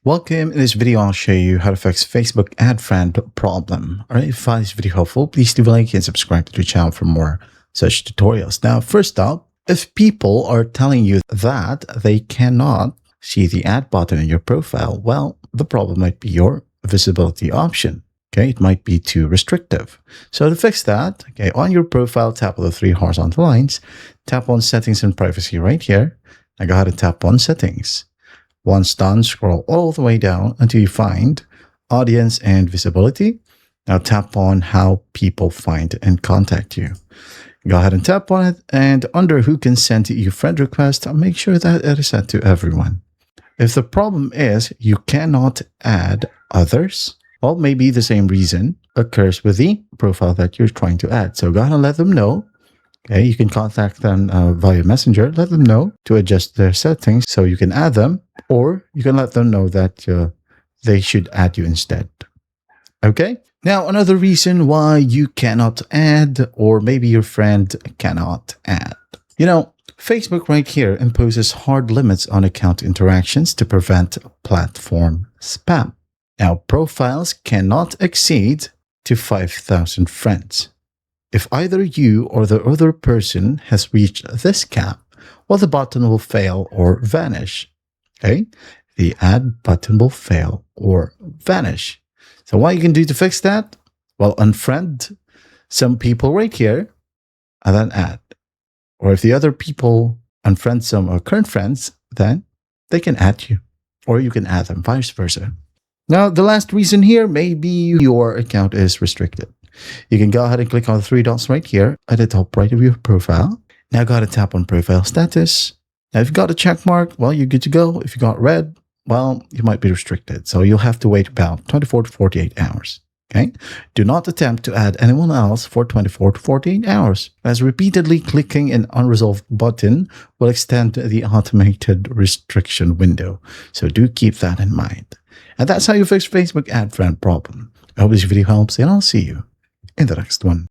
Welcome. In this video, I'll show you how to fix Facebook ad friend problem. All right, if you find this video helpful, please leave a like and subscribe to the channel for more such tutorials. Now, first up, if people are telling you that they cannot see the ad button in your profile, well, the problem might be your visibility option. Okay, it might be too restrictive. So to fix that, okay, on your profile, tap on the three horizontal lines, tap on settings and privacy right here. Now go ahead and tap on settings. Once done, scroll all the way down until you find audience and visibility. Now tap on how people find and contact you. Go ahead and tap on it, and under who can send you friend request, make sure that it is set to everyone. If the problem is you cannot add others, well, maybe the same reason occurs with the profile that you're trying to add. So go ahead and let them know. Okay, you can contact them via Messenger. Let them know to adjust their settings so you can add them, or you can let them know that they should add you instead. Okay, now another reason why you cannot add, or maybe your friend cannot add. You know, Facebook right here imposes hard limits on account interactions to prevent platform spam. Now, profiles cannot exceed to 5,000 friends. If either you or the other person has reached this cap, well, the button will fail or vanish. Okay, the add button will fail or vanish. So what you can do to fix that? Well, unfriend some people right here and then add. Or if the other people unfriend some current friends, then they can add you, or you can add them, vice versa. Now, the last reason here, maybe your account is restricted. You can go ahead and click on the three dots right here at the top right of your profile. Now go ahead and tap on profile status. Now, if you got a check mark, well, you're good to go. If you got red, well, you might be restricted. So you'll have to wait about 24 to 48 hours. Okay. Do not attempt to add anyone else for 24 to 48 hours, as repeatedly clicking an unresolved button will extend the automated restriction window. So do keep that in mind. And that's how you fix Facebook ad friend problem. I hope this video helps, and I'll see you in the next one.